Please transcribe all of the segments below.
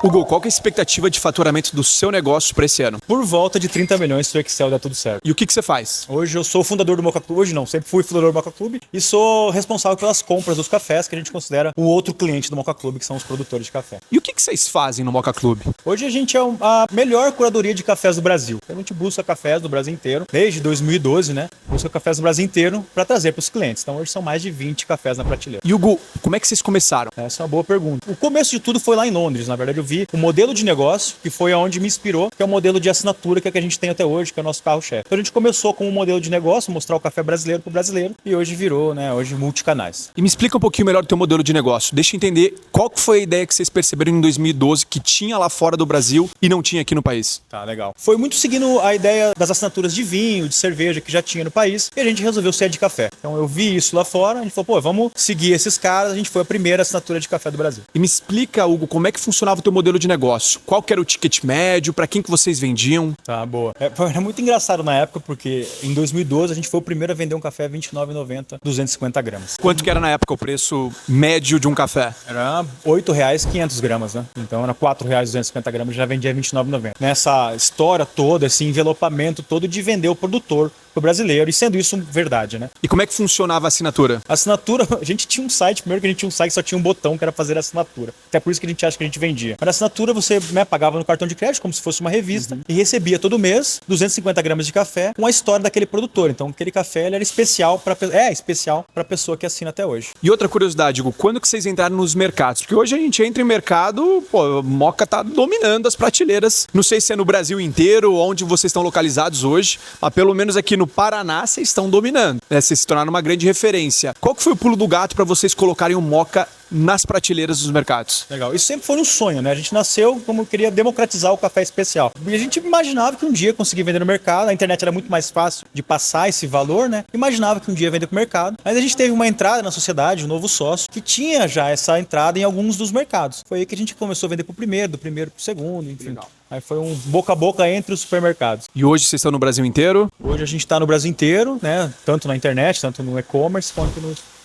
Hugo, qual que é a expectativa de faturamento do seu negócio para esse ano? Por volta de 30 milhões se o Excel der tudo certo. E o que você faz? Hoje eu sou fundador do Moka Club. Hoje não, sempre fui fundador do Moka Club. E sou responsável pelas compras dos cafés que a gente considera o outro cliente do Moka Club, que são os produtores de café. E o que vocês fazem no Moka Club? Hoje a gente é a melhor curadoria de cafés do Brasil. A gente busca cafés do Brasil inteiro, desde 2012, né? Busca cafés do Brasil inteiro para trazer para os clientes. Então hoje são mais de 20 cafés na prateleira. E Hugo, como é que vocês começaram? Essa é uma boa pergunta. O começo de tudo foi lá em Londres. Na verdade, eu vi o modelo de negócio, que foi aonde me inspirou, que é o modelo de assinatura que a gente tem até hoje, que é o nosso carro-chefe. Então a gente começou com um modelo de negócio, mostrar o café brasileiro para o brasileiro, e hoje virou, né? Hoje multicanais. E me explica um pouquinho melhor o teu modelo de negócio. Deixa eu entender qual que foi a ideia que vocês perceberam em 2012 que tinha lá fora do Brasil e não tinha aqui no país. Tá, legal. Foi muito seguindo a ideia das assinaturas de vinho, de cerveja que já tinha no país, e a gente resolveu ser de café. Então eu vi isso lá fora, a gente falou, pô, vamos seguir esses caras, a gente foi a primeira assinatura de café do Brasil. E me explica, Hugo, como é que funcionava o teu modelo de negócio? Qual que era o ticket médio? Para quem que vocês vendiam? Tá, boa. Era muito engraçado na época, porque em 2012 a gente foi o primeiro a vender um café R$29,90, 250 gramas. Quanto que era na época o preço médio de um café? Era R$8,00, 500 gramas, né? Então era R$4,00, 250 gramas, já vendia R$29,90. Nessa história toda, esse envelopamento todo de vender o produtor pro brasileiro, e sendo isso verdade, né? E como é que funcionava a assinatura? A assinatura, a gente tinha um site, primeiro que a gente tinha um site que só tinha um botão que era fazer a assinatura. Até por isso que a gente acha que a gente vendia. Mas a assinatura você, né, pagava no cartão de crédito, como se fosse uma revista, e recebia todo mês 250 gramas de café com a história daquele produtor. Então aquele café ele era especial para pessoa que assina até hoje. E outra curiosidade, Hugo, quando que vocês entraram nos mercados? Porque hoje a gente entra em mercado, pô, o Moka tá dominando as prateleiras. Não sei se é no Brasil inteiro, onde vocês estão localizados hoje, mas pelo menos aqui no Paraná vocês estão dominando, né? Vocês se tornaram uma grande referência. Qual que foi o pulo do gato para vocês colocarem o Moka nas prateleiras dos mercados? Legal. Isso sempre foi um sonho, né? A gente nasceu como queria democratizar o café especial. E a gente imaginava que um dia conseguir vender no mercado. A internet era muito mais fácil de passar esse valor, né? Imaginava que um dia ia vender pro mercado. Mas a gente teve uma entrada na sociedade, um novo sócio, que tinha já essa entrada em alguns dos mercados. Foi aí que a gente começou a vender pro primeiro, do primeiro pro segundo, enfim. Legal. Aí foi um boca a boca entre os supermercados. E hoje vocês estão no Brasil inteiro? Hoje a gente está no Brasil inteiro, né? Tanto na internet, tanto no e-commerce, quanto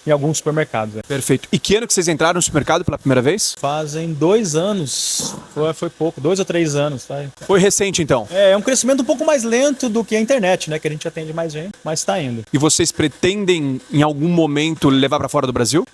em alguns supermercados. Né? Perfeito. E que ano que vocês entraram no supermercado pela primeira vez? Fazem 2 anos. Foi pouco, 2 ou 3 anos. Tá? Foi recente, então? É um crescimento um pouco mais lento do que a internet, né? Que a gente atende mais gente, mas está indo. E vocês pretendem, em algum momento, levar para fora do Brasil?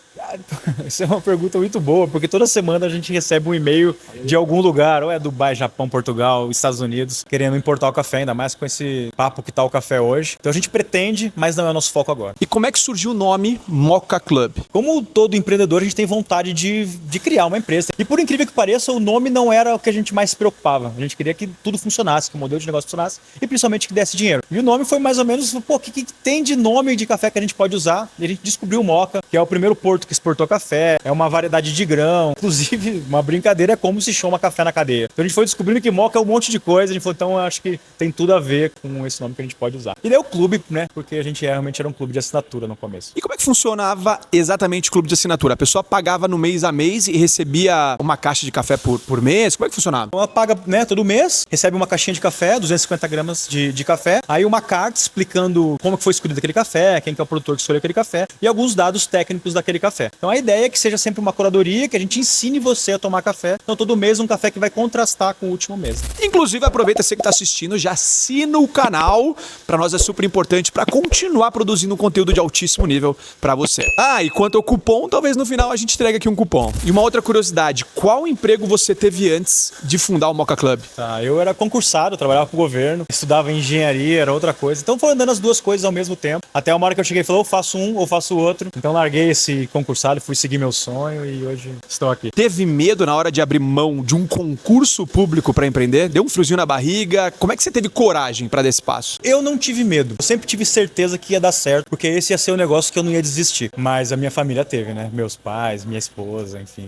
Essa é uma pergunta muito boa, porque toda semana a gente recebe um e-mail de algum lugar, ou é Dubai, Japão, Portugal, Estados Unidos, querendo importar o café, ainda mais com esse papo que tá o café hoje. Então a gente pretende, mas não é o nosso foco agora. E como é que surgiu o nome Moka Club? Como todo empreendedor, a gente tem vontade de criar uma empresa. E por incrível que pareça, o nome não era o que a gente mais se preocupava. A gente queria que tudo funcionasse, que o modelo de negócio funcionasse e principalmente que desse dinheiro. E o nome foi mais ou menos, pô, o que tem de nome de café que a gente pode usar? E a gente descobriu o Moka, que é o primeiro porto que exportou café, é uma variedade de grão. Inclusive, uma brincadeira é como se chama café na cadeia. Então a gente foi descobrindo que Moka é um monte de coisa, a gente falou, então eu acho que tem tudo a ver com esse nome que a gente pode usar. E daí o clube, né, porque a gente realmente era um clube de assinatura no começo. E como é que funcionava exatamente o clube de assinatura? A pessoa pagava no mês a mês e recebia uma caixa de café por mês? Como é que funcionava? Ela paga, né, todo mês, recebe uma caixinha de café, 250 gramas de café, aí uma carta explicando como que foi escolhido aquele café, quem que é o produtor que escolheu aquele café e alguns dados técnicos daquele café. Então a ideia é que seja sempre uma curadoria, que a gente ensine você a tomar café. Então todo mês um café que vai contrastar com o último mês. Inclusive, aproveita você que está assistindo, já assina o canal. Para nós é super importante para continuar produzindo conteúdo de altíssimo nível para você. Ah, e quanto ao cupom, talvez no final a gente entregue aqui um cupom. E uma outra curiosidade, qual emprego você teve antes de fundar o Moka Club? Tá, eu era concursado, trabalhava pro governo, estudava engenharia, era outra coisa. Então foi andando as duas coisas ao mesmo tempo. Até uma hora que eu cheguei e falei, ou faço um ou faço o outro. Então larguei esse concursado, fui seguir meu sonho e hoje estou aqui. Teve medo na hora de abrir mão de um concurso público para empreender? Deu um friozinho na barriga? Como é que você teve coragem para dar esse passo? Eu não tive medo. Eu sempre tive certeza que ia dar certo, porque esse ia ser um negócio que eu não ia desistir. Mas a minha família teve, né? Meus pais, minha esposa, enfim.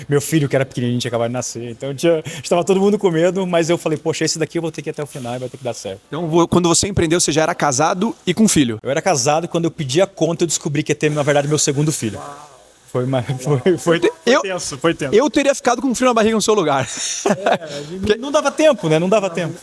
Meu filho, que era pequenininho, tinha acabado de nascer. Então estava todo mundo com medo, mas eu falei, poxa, esse daqui eu vou ter que ir até o final e vai ter que dar certo. Então, quando você empreendeu, você já era casado e com filho? Eu era casado e quando eu pedi a conta, eu descobri que ia ter, na verdade, meu segundo filho. Foi tenso, foi tenso. Eu teria ficado com frio na barriga no seu lugar. Não dava tempo, né? Não dava tempo.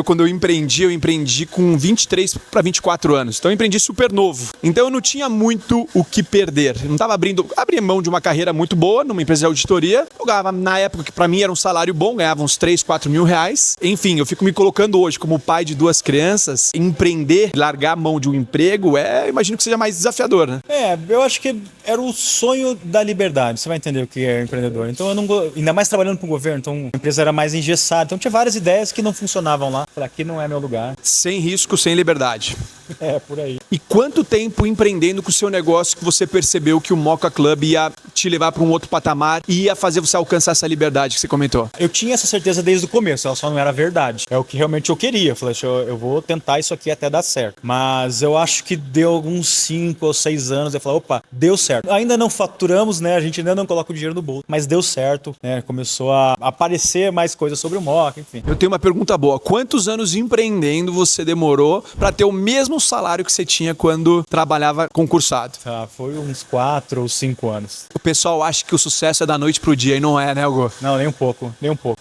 Quando eu empreendi com 23 para 24 anos. Então eu empreendi super novo. Então eu não tinha muito o que perder. Eu não estava abri mão de uma carreira muito boa numa empresa de auditoria. Eu ganhava, na época, que para mim era um salário bom, ganhava uns 3, 4 mil reais. Enfim, eu fico me colocando hoje como pai de 2 crianças, empreender, largar a mão de um emprego, imagino que seja mais desafiador, né? Eu acho que era o sonho da liberdade. Você vai entender o que é empreendedor. Então eu não, ainda mais trabalhando para o governo, então a empresa era mais engessada. Então tinha várias ideias que não funcionavam lá. Falei, aqui não é meu lugar. Sem risco, sem liberdade. Por aí. E quanto tempo empreendendo com o seu negócio que você percebeu que o Moka Club ia te levar para um outro patamar e ia fazer você alcançar essa liberdade que você comentou? Eu tinha essa certeza desde o começo, ela só não era verdade. É o que realmente eu queria. Eu falei, eu vou tentar isso aqui até dar certo. Mas eu acho que deu alguns 5 ou 6 anos, eu falei, opa, deu certo. Ainda não faturamos, né? A gente ainda não coloca o dinheiro no bolso, mas deu certo, né? Começou a aparecer mais coisas sobre o Moka, enfim. Eu tenho uma pergunta boa. Quantos anos empreendendo você demorou para ter o mesmo salário que você tinha quando trabalhava concursado? Foi uns 4 ou 5 anos. O pessoal acha que o sucesso é da noite pro dia e não é, né, Hugo? Não, nem um pouco.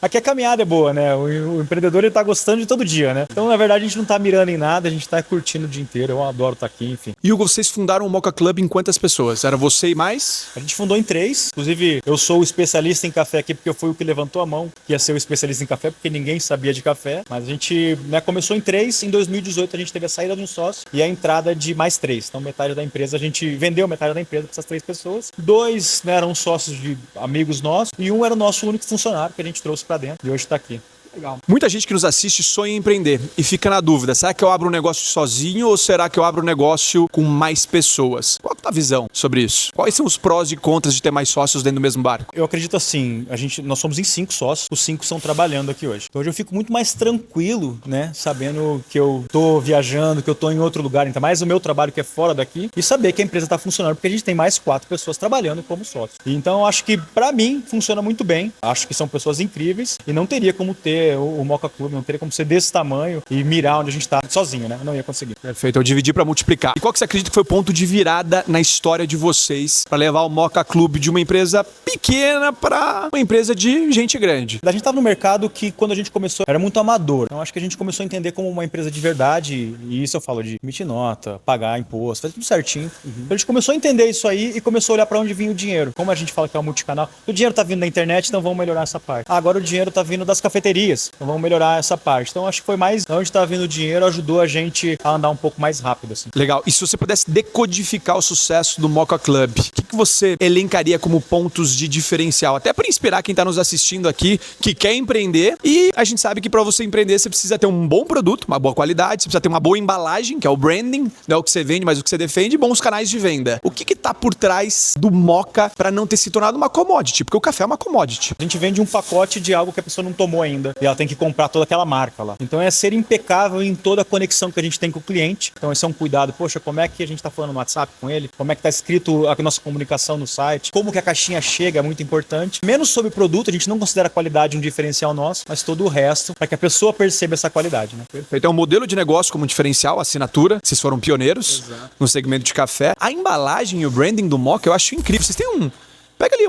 Aqui a caminhada é boa, né? O empreendedor, ele tá gostando de todo dia, né? Então, na verdade, a gente não tá mirando em nada, a gente tá curtindo o dia inteiro. Eu adoro estar aqui, enfim. E, Hugo, vocês fundaram o Moka Club em quantas pessoas? Era você e mais? A gente fundou em 3. Inclusive, eu sou o especialista em café aqui porque eu fui o que levantou a mão que ia ser o especialista em café, porque ninguém sabia de café. Mas a gente, né, começou em 3. Em 2018, a gente teve a saída de um sócio e a entrada de mais 3. Então, metade da empresa, a gente vendeu metade da empresa para essas 3 pessoas. 2, né, eram sócios de amigos nossos e 1 era o nosso único funcionário que a gente trouxe para dentro e hoje está aqui. Legal. Muita gente que nos assiste sonha em empreender e fica na dúvida, será que eu abro um negócio sozinho ou será que eu abro um negócio com mais pessoas? Qual é a tua visão sobre isso? Quais são os prós e contras de ter mais sócios dentro do mesmo barco? Eu acredito assim, nós somos em 5 sócios, os 5 estão trabalhando aqui hoje. Então hoje eu fico muito mais tranquilo, né, sabendo que eu tô viajando, que eu tô em outro lugar, ainda mais o meu trabalho que é fora daqui, e saber que a empresa tá funcionando, porque a gente tem mais 4 pessoas trabalhando como sócios. Então eu acho que pra mim funciona muito bem, acho que são pessoas incríveis e não teria como ter o Moka Club, não teria como ser desse tamanho e mirar onde a gente tá sozinho, né? Não ia conseguir. Perfeito, eu dividi para multiplicar. E qual que você acredita que foi o ponto de virada na história de vocês para levar o Moka Club de uma empresa pequena para uma empresa de gente grande? A gente tava no mercado que quando a gente começou era muito amador. Então acho que a gente começou a entender como uma empresa de verdade, e isso eu falo de emitir nota, pagar imposto, fazer tudo certinho. Então a gente começou a entender isso aí e começou a olhar para onde vinha o dinheiro. Como a gente fala que é um multicanal, o dinheiro tá vindo da internet, então vamos melhorar essa parte. Agora o dinheiro tá vindo das cafeterias, então vamos melhorar essa parte. Então acho que foi mais onde tá vindo o dinheiro, ajudou a gente a andar um pouco mais rápido, assim. Legal. E se você pudesse decodificar o sucesso do Moka Club, o que você elencaria como pontos de diferencial? Até para inspirar quem tá nos assistindo aqui, que quer empreender. E a gente sabe que para você empreender, você precisa ter um bom produto, uma boa qualidade, você precisa ter uma boa embalagem, que é o branding, não é o que você vende, mas o que você defende, e bons canais de venda. O que tá por trás do Moka para não ter se tornado uma commodity? Porque o café é uma commodity. A gente vende um pacote de algo que a pessoa não tomou ainda e ela tem que comprar toda aquela marca lá. Então é ser impecável em toda a conexão que a gente tem com o cliente. Então esse é um cuidado. Poxa, como é que a gente tá falando no WhatsApp com ele? Como é que tá escrito a nossa comunicação no site? Como que a caixinha chega é muito importante. Menos sobre o produto, a gente não considera a qualidade um diferencial nosso, mas todo o resto para que a pessoa perceba essa qualidade, né? Perfeito. É um modelo de negócio como diferencial, assinatura. Vocês foram pioneiros. Exato. No segmento de café. A embalagem e o branding do Moka eu acho incrível. Vocês têm Pega ali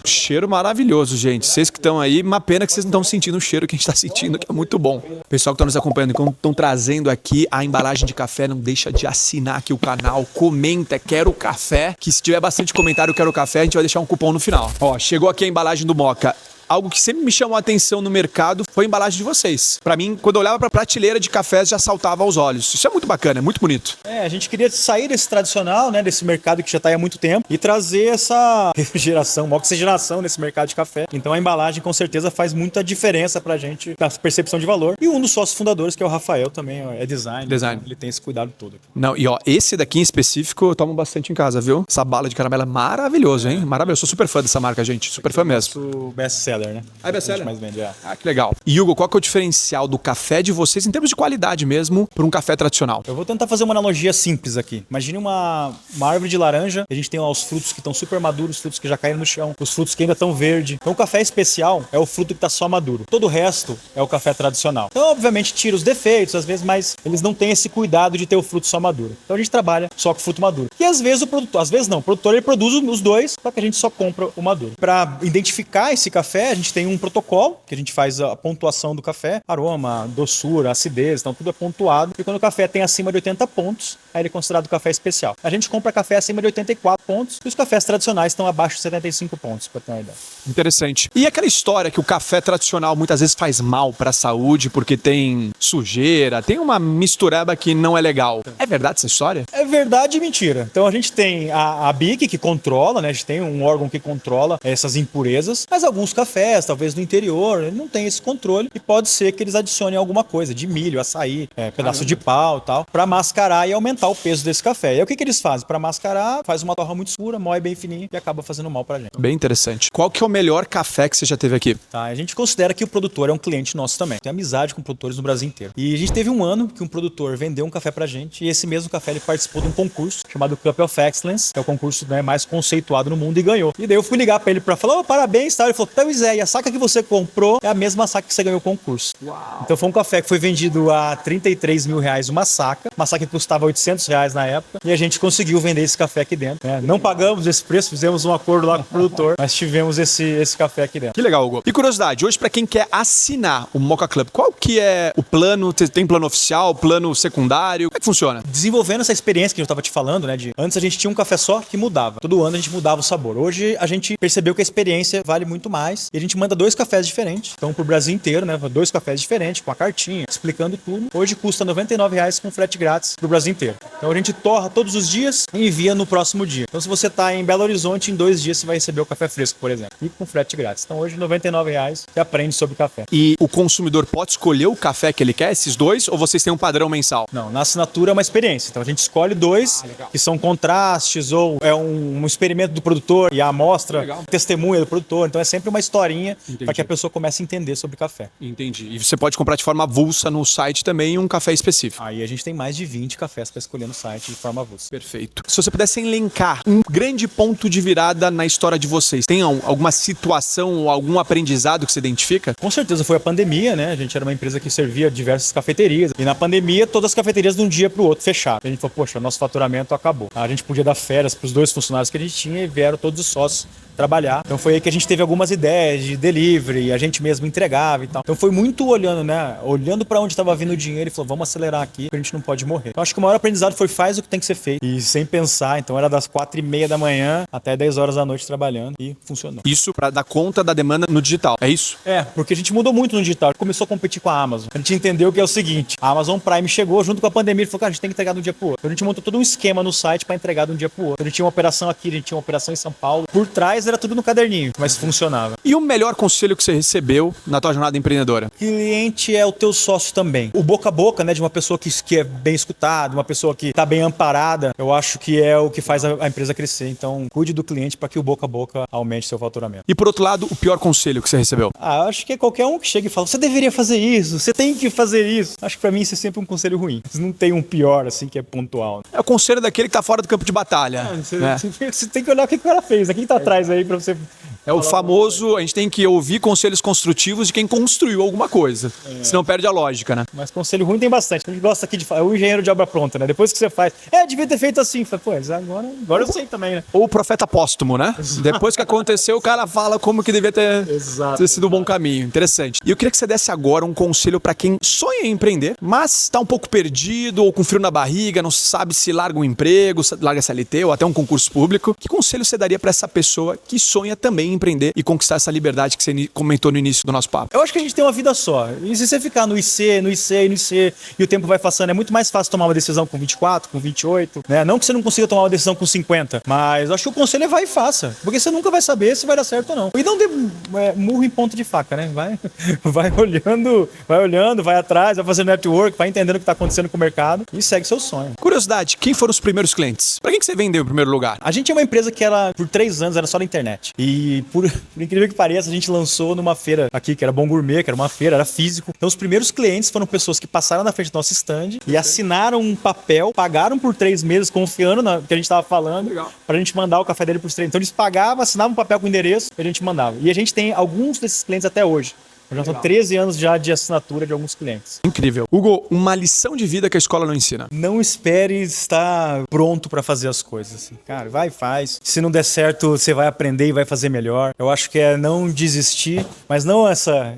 cheiro maravilhoso, gente. Vocês que estão aí, uma pena que vocês não estão sentindo o cheiro que a gente está sentindo, que é muito bom. O pessoal que está nos acompanhando, quando estão trazendo aqui a embalagem de café, não deixa de assinar aqui o canal, comenta, quero café, que se tiver bastante comentário, quero café, a gente vai deixar um cupom no final. Ó, chegou aqui a embalagem do Moka. Algo que sempre me chamou a atenção no mercado foi a embalagem de vocês. Pra mim, quando eu olhava pra prateleira de cafés, já saltava aos olhos. Isso é muito bacana, é muito bonito. A gente queria sair desse tradicional, né, desse mercado que já tá aí há muito tempo e trazer essa refrigeração, uma oxigenação nesse mercado de café. Então a embalagem com certeza faz muita diferença pra gente, na percepção de valor. E um dos sócios fundadores, que é o Rafael, também é design. Então ele tem esse cuidado todo. Não, e ó, esse daqui em específico eu tomo bastante em casa, viu? Essa bala de caramelo é maravilhoso, hein? Maravilhoso. Eu sou super fã dessa marca, gente. Super fã mesmo. O best-seller. best-seller, né? É best-seller? A gente mais vende, Ah, que legal. E Hugo, qual que é o diferencial do café de vocês em termos de qualidade mesmo para um café tradicional? Eu vou tentar fazer uma analogia simples aqui. Imagine uma árvore de laranja, a gente tem lá os frutos que estão super maduros, os frutos que já caíram no chão, os frutos que ainda estão verdes. Então o café especial é o fruto que está só maduro. Todo o resto é o café tradicional. Então, obviamente, tira os defeitos, às vezes, mas eles não têm esse cuidado de ter o fruto só maduro. Então a gente trabalha só com fruto maduro. E às vezes o produtor ele produz os dois, só que a gente só compra o maduro. Para identificar esse café, a gente tem um protocolo, que a gente faz a pontuação do café, aroma, doçura, acidez, então tudo é pontuado. E quando o café tem acima de 80 pontos, aí ele é considerado café especial. A gente compra café acima de 84 pontos e os cafés tradicionais estão abaixo de 75 pontos, para ter uma ideia. Interessante. E aquela história que o café tradicional muitas vezes faz mal para a saúde porque tem sujeira, tem uma mistureba que não é legal. É verdade essa história? É verdade e mentira. Então a gente tem a BIC que controla, né? A gente tem um órgão que controla essas impurezas, mas alguns cafés, talvez no interior, ele não tem esse controle e pode ser que eles adicionem alguma coisa de milho, açaí, pedaço de pau e tal, para mascarar e aumentar o peso desse café. E aí o que eles fazem? Para mascarar, faz uma torra muito escura, moe bem fininho e acaba fazendo mal pra gente. Bem interessante. Qual que é o melhor café que você já teve aqui? Tá, a gente considera que o produtor é um cliente nosso também. Tem amizade com produtores no Brasil inteiro. E a gente teve um ano que um produtor vendeu um café pra gente e esse mesmo café ele participou de um concurso chamado Cup of Excellence, que é o concurso, né, mais conceituado no mundo, e ganhou. E daí eu fui ligar pra ele pra falar, parabéns, tal. Ele falou, pois é, e a saca que você comprou é a mesma saca que você ganhou o concurso. Uau. Então foi um café que foi vendido a R$33 mil uma saca que custava R$800 na época, e a gente conseguiu vender esse café aqui dentro, né? Não pagamos esse preço, fizemos um acordo lá com o produtor, mas tivemos esse café aqui dentro. Que legal, Hugo. E curiosidade, hoje pra quem quer assinar o Moka Club, qual que é o plano? Tem plano oficial, plano secundário? Como é que funciona? Desenvolvendo essa experiência que eu tava te falando, né? Antes a gente tinha um café só que mudava. Todo ano a gente mudava o sabor. Hoje a gente percebeu que a experiência vale muito mais e a gente manda 2 cafés diferentes. Então pro Brasil inteiro, né? 2 cafés diferentes, com a cartinha, explicando tudo. Hoje custa R$99 com frete grátis pro Brasil inteiro. Então a gente torra todos os dias e envia no próximo dia. Então se você tá em Belo Horizonte, em 2 dias você vai receber o café fresco, por exemplo. E com frete grátis. Então hoje R$99 você aprende sobre café. E o consumidor pode escolher o café que ele quer, esses 2, ou vocês têm um padrão mensal? Não, na assinatura é uma experiência. Então a gente escolhe 2 que são contrastes ou é um experimento do produtor e a amostra testemunha do produtor. Então é sempre uma historinha para que a pessoa comece a entender sobre café. Entendi. E você pode comprar de forma avulsa no site também um café específico. Aí a gente tem mais de 20 cafés para escolher no site de forma avulsa. Perfeito. Se você pudesse elencar um grande ponto de virada na história de vocês, tem alguma situação ou algum aprendizado que você identifica? Com certeza foi a pandemia, né? A gente era uma empresa que servia diversas cafeterias. E na pandemia, todas as cafeterias de um dia para o outro fecharam. A gente falou, poxa, nosso faturamento acabou. A gente podia dar férias para os 2 funcionários que a gente tinha e vieram todos os sócios trabalhar. Então foi aí que a gente teve algumas ideias de delivery, a gente mesmo entregava e tal. Então foi muito olhando, né? Olhando para onde estava vindo o dinheiro e falou, vamos acelerar aqui, porque a gente não pode morrer. Então acho que o maior aprendizado foi faz o que tem que ser feito. E sem pensar, então era das 4:30 da manhã até 10 horas da noite trabalhando e funcionou. Isso para dar conta da demanda no digital, é isso? É, porque a gente mudou muito no digital. Começou a competir com a Amazon. A gente entendeu que é o seguinte, a Amazon Prime chegou junto com a pandemia e falou, cara, a gente tem que entregar de um dia pro outro. Então a gente montou todo um esquema no site para entregar de um dia pro outro. Então, a gente tinha uma operação aqui, a gente tinha uma operação em São Paulo. Por trás era tudo no caderninho, mas funcionava. E o melhor conselho que você recebeu na tua jornada empreendedora? Cliente é o teu sócio também. O boca a boca, né, de uma pessoa que é bem escutada, uma pessoa que tá bem amparada, eu acho que é o que faz a empresa crescer. Então, cuide do cliente para que o boca a boca aumente seu faturamento. E por outro lado, o pior conselho que você recebeu? Eu acho que é qualquer um que chega e fala, você deveria fazer isso, você tem que fazer isso. Acho que pra mim isso é sempre um conselho ruim. Não tem um pior, assim, que é pontual. É o conselho daquele que tá fora do campo de batalha. Você tem que olhar o que o cara fez, né? Quem tá atrás aí pra você... É o famoso, a gente tem que ouvir conselhos construtivos de quem construiu alguma coisa. Senão perde a lógica, né? Mas conselho ruim tem bastante. A gente gosta aqui de falar, é o engenheiro de obra pronta, né? Depois que você faz, devia ter feito assim. Fala, pô, agora eu sei também, né? Ou o profeta póstumo, né? Depois que aconteceu, o cara fala como que devia ter sido um bom caminho. Interessante. E eu queria que você desse agora um conselho pra quem sonha em empreender, mas tá um pouco perdido ou com frio na barriga, não sabe se larga um emprego, larga CLT ou até um concurso público. Que conselho você daria pra essa pessoa que sonha também em empreender e conquistar essa liberdade que você comentou no início do nosso papo? Eu acho que a gente tem uma vida só. E se você ficar no IC, e o tempo vai passando, é muito mais fácil tomar uma decisão com 24, com 28, né? Não que você não consiga tomar uma decisão com 50, mas eu acho que o conselho é vai e faça. Porque você nunca vai saber se vai dar certo ou não. E não dê murro em ponto de faca, né? Vai olhando, vai atrás, vai fazendo network, vai entendendo o que está acontecendo com o mercado e segue seu sonho. Curiosidade, quem foram os primeiros clientes? Pra quem que você vendeu em primeiro lugar? A gente é uma empresa que ela, por 3 anos, era só na internet. E E por incrível que pareça, a gente lançou numa feira aqui, que era Bom Gourmet, que era uma feira, era físico. Então os primeiros clientes foram pessoas que passaram na frente do nosso stand e assinaram um papel, pagaram por 3 meses, confiando no que a gente estava falando, Legal. pra gente mandar o café dele por 3. Então eles pagavam, assinavam um papel com o endereço e a gente mandava. E a gente tem alguns desses clientes até hoje. Já são 13 anos já de assinatura de alguns clientes. Incrível. Hugo, uma lição de vida que a escola não ensina. Não espere estar pronto para fazer as coisas. Assim. Cara, vai e faz. Se não der certo, você vai aprender e vai fazer melhor. Eu acho que é não desistir, mas não essa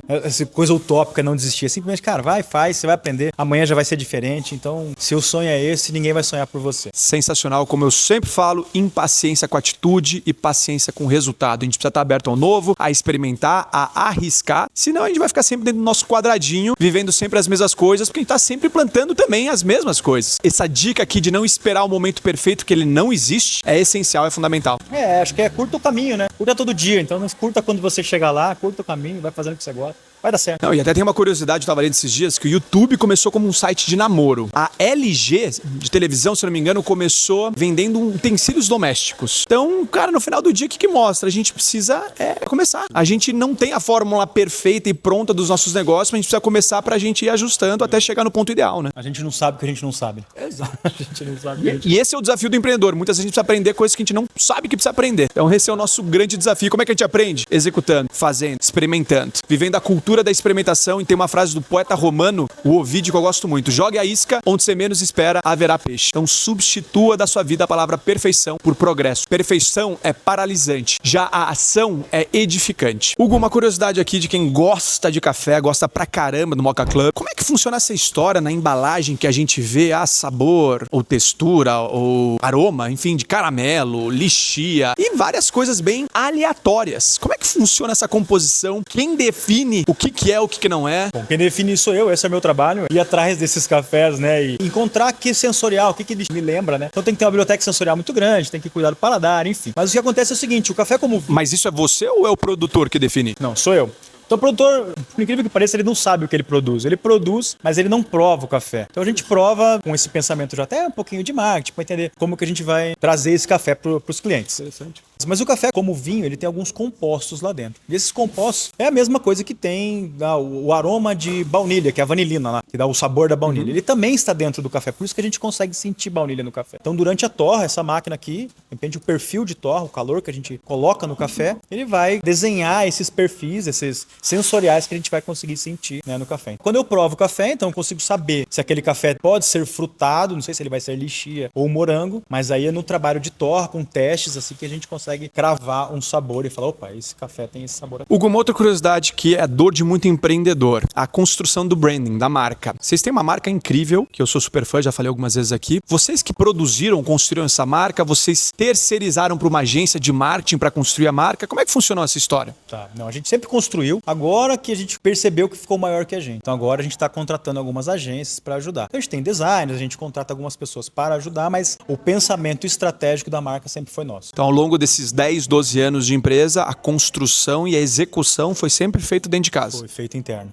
coisa utópica, não desistir. É simplesmente, cara, vai e faz, você vai aprender. Amanhã já vai ser diferente. Então, seu sonho é esse, ninguém vai sonhar por você. Sensacional. Como eu sempre falo, impaciência com atitude e paciência com resultado. A gente precisa estar aberto ao novo, a experimentar, a arriscar. Senão a gente vai ficar sempre dentro do nosso quadradinho, vivendo sempre as mesmas coisas, porque a gente tá sempre plantando também as mesmas coisas. Essa dica aqui de não esperar o momento perfeito, que ele não existe, é essencial, é fundamental. Acho que é curta o caminho, né? Curta todo dia. Então, não curta quando você chegar lá, curta o caminho, vai fazendo o que você gosta. Vai dar certo. Não, e até tem uma curiosidade, eu tava lendo esses dias, que o YouTube começou como um site de namoro. A LG, de televisão, se não me engano, começou vendendo utensílios domésticos. Então, cara, no final do dia, o que mostra? A gente precisa começar. A gente não tem a fórmula perfeita e pronta dos nossos negócios, mas a gente precisa começar pra gente ir ajustando até chegar no ponto ideal, né? A gente não sabe o que a gente não sabe. Exato. A gente não sabe o que a gente... E esse é o desafio do empreendedor. Muitas vezes a gente precisa aprender coisas que a gente não sabe que precisa aprender. Então, esse é o nosso grande desafio. Como é que a gente aprende? Executando, fazendo, experimentando, vivendo a cultura da experimentação. E tem uma frase do poeta romano, o Ovídio, que eu gosto muito: jogue a isca onde você menos espera, haverá peixe. Então substitua da sua vida a palavra perfeição por progresso. Perfeição é paralisante, já a ação é edificante. Hugo, uma curiosidade aqui de quem gosta de café, gosta pra caramba do Moka Club. Como é que funciona essa história na embalagem que a gente vê, sabor, ou textura, ou aroma, enfim, de caramelo, lixia e várias coisas bem aleatórias. Como é que funciona essa composição? Quem define o que é, o que não é? Bom, quem define sou eu, esse é o meu trabalho, ir atrás desses cafés, né, e encontrar que sensorial, o que ele me lembra, né? Então tem que ter uma biblioteca sensorial muito grande, tem que cuidar do paladar, enfim. Mas o que acontece é o seguinte, o café como... Mas isso é você ou é o produtor que define? Não, sou eu. Então o produtor, por incrível que pareça, ele não sabe o que ele produz. Ele produz, mas ele não prova o café. Então a gente prova com esse pensamento já até um pouquinho de marketing, para entender como que a gente vai trazer esse café para os clientes. Interessante. Mas o café, como o vinho, ele tem alguns compostos lá dentro. E esses compostos é a mesma coisa que tem o aroma de baunilha, que é a vanilina lá, que dá o sabor da baunilha. Ele também está dentro do café, por isso que a gente consegue sentir baunilha no café. Então, durante a torra, essa máquina aqui, depende do perfil de torra, o calor que a gente coloca no café, ele vai desenhar esses perfis, esses sensoriais que a gente vai conseguir sentir, né, no café. Quando eu provo o café, então eu consigo saber se aquele café pode ser frutado, não sei se ele vai ser lixia ou morango, mas aí é no trabalho de torra, com testes, assim, que a gente consegue cravar um sabor e falar, opa, esse café tem esse sabor aqui. Hugo, uma outra curiosidade que é a dor de muito empreendedor, a construção do branding, da marca. Vocês têm uma marca incrível, que eu sou super fã, já falei algumas vezes aqui. Vocês que produziram, construíram essa marca, vocês terceirizaram para uma agência de marketing para construir a marca. Como é que funcionou essa história? Tá, não, a gente sempre construiu, agora que a gente percebeu que ficou maior que a gente. Então agora a gente está contratando algumas agências para ajudar. Então, a gente tem designers, a gente contrata algumas pessoas para ajudar, mas o pensamento estratégico da marca sempre foi nosso. Então, ao longo desses 10, 12 anos de empresa, a construção e a execução foi sempre feito dentro de casa. Foi feito interno.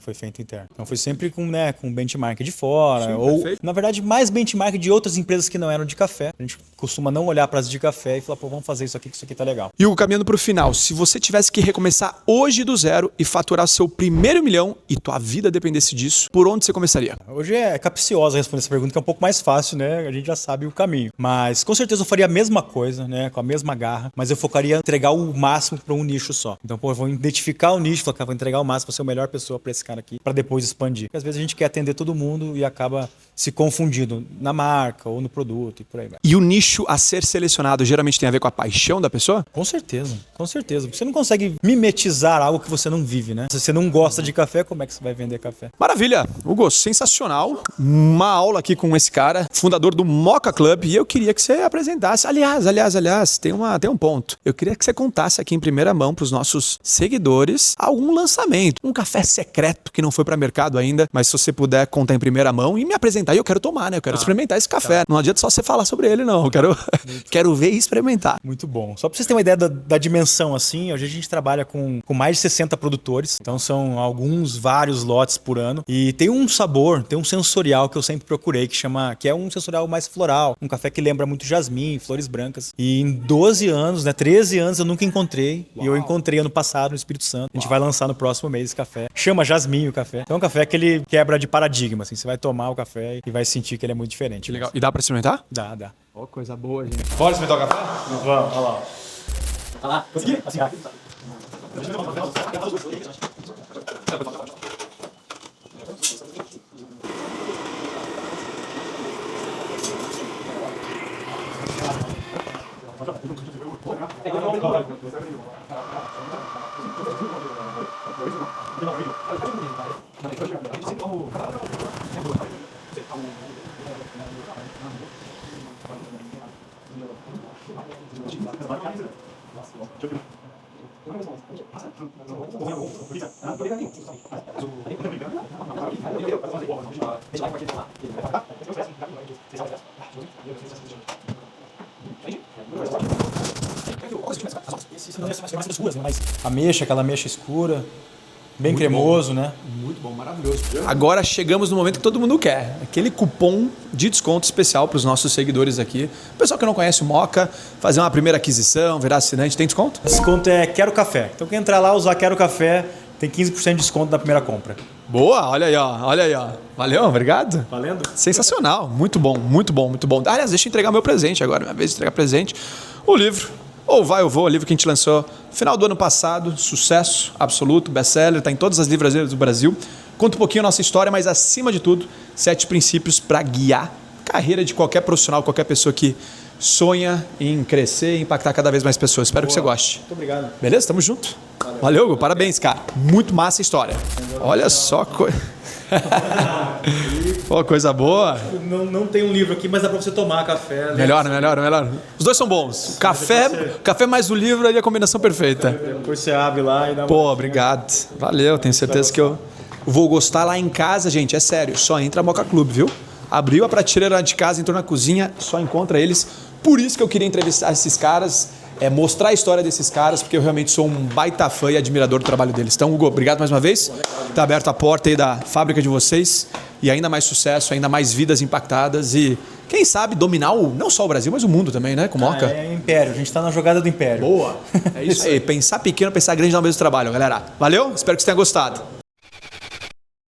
Então foi sempre com benchmark de fora, Sim, ou perfeito. na verdade mais benchmark de outras empresas que não eram de café. A gente costuma não olhar para as de café e falar, pô, vamos fazer isso aqui, que isso aqui tá legal. E Hugo, caminhando para o final, se você tivesse que recomeçar hoje do zero e faturar seu primeiro milhão e tua vida dependesse disso, por onde você começaria? Hoje é capciosa responder essa pergunta, que é um pouco mais fácil, né? A gente já sabe o caminho. Mas com certeza eu faria a mesma coisa, né? Com a mesma garra, mas eu focaria em entregar o máximo para um nicho só. Então, pô, eu vou identificar o nicho, falar, cara, vou entregar o máximo para ser a melhor pessoa para esse cara aqui, para depois expandir. Porque às vezes a gente quer atender todo mundo e acaba se confundindo na marca ou no produto e por aí vai. E o nicho a ser selecionado geralmente tem a ver com a paixão da pessoa? Com certeza, com certeza. Você não consegue mimetizar algo que você não vive, né? Se você não gosta de café, como é que você vai vender café? Maravilha! Hugo, sensacional. Uma aula aqui com esse cara, fundador do Moka Club, e eu queria que você apresentasse. Aliás, tem um ponto. Eu queria que você contasse aqui em primeira mão para os nossos seguidores algum lançamento, um café secreto que não foi para mercado ainda, mas se você puder contar em primeira mão e me apresentar, eu quero tomar, né? Eu quero experimentar esse café. Não adianta só você falar sobre ele, não. Eu quero ver e experimentar. Muito bom. Só para vocês terem uma ideia da dimensão, assim, hoje a gente trabalha com mais de 60 produtores, então são vários lotes por ano, e tem um sabor, tem um sensorial que eu sempre procurei, que é um sensorial mais floral, um café que lembra muito jasmim, flores brancas, e em 12 anos, né? 13 anos eu nunca encontrei. Uau. E eu encontrei ano passado no Espírito Santo. A gente vai lançar no próximo mês esse café. Chama Jasmim o café. Então é um café que ele quebra de paradigma, assim. Você vai tomar o café e vai sentir que ele é muito diferente. Que legal. E dá pra experimentar? Dá, dá. Ó, coisa boa, gente. Bora experimentar o café? Vamos, olha lá. Olha lá. Consegui? Assim, ameixa, aquela ameixa escura, bem muito cremoso, bom, né? Muito bom, maravilhoso. Agora chegamos no momento que todo mundo quer. Aquele cupom de desconto especial para os nossos seguidores aqui. O pessoal que não conhece o Moka, fazer uma primeira aquisição, virar assinante, tem desconto? Desconto é Quero Café. Então quem entrar lá, usar Quero Café, tem 15% de desconto na primeira compra. Boa, olha aí, ó, olha aí, ó. Valeu, obrigado. Valendo? Sensacional, muito bom, muito bom, muito bom. Aliás, deixa eu entregar meu presente agora, minha vez de entregar presente. O livro, Ou Vai ou Vou, o livro que a gente lançou no final do ano passado, sucesso absoluto, best-seller, está em todas as livrarias do Brasil. Conta um pouquinho a nossa história, mas acima de tudo, 7 princípios para guiar a carreira de qualquer profissional, qualquer pessoa que sonha em crescer e impactar cada vez mais pessoas. Espero que você goste. Muito obrigado. Beleza? Tamo junto. Valeu, Hugo. Parabéns, cara. Muito massa a história. Olha só Pô, coisa boa. Não tem um livro aqui, mas dá pra você tomar café. Melhor. Os dois são bons. Café mais o livro aí é a combinação perfeita. Depois você abre lá e dá uma... Pô, obrigado. Valeu, tenho certeza que eu vou gostar lá em casa, gente. É sério, só entra Moka Club, viu? Abriu a prateleira de casa, entrou na cozinha, só encontra eles. Por isso que eu queria entrevistar esses caras, mostrar a história desses caras, porque eu realmente sou um baita fã e admirador do trabalho deles. Então, Hugo, obrigado mais uma vez. Tá aberto a porta aí da fábrica de vocês. E ainda mais sucesso, ainda mais vidas impactadas e, quem sabe, dominar não só o Brasil, mas o mundo também, né? Com Moka. É império, a gente tá na jogada do império. Boa! É isso aí. Pensar pequeno, pensar grande no mesmo trabalho, galera. Valeu? Espero que você tenha gostado.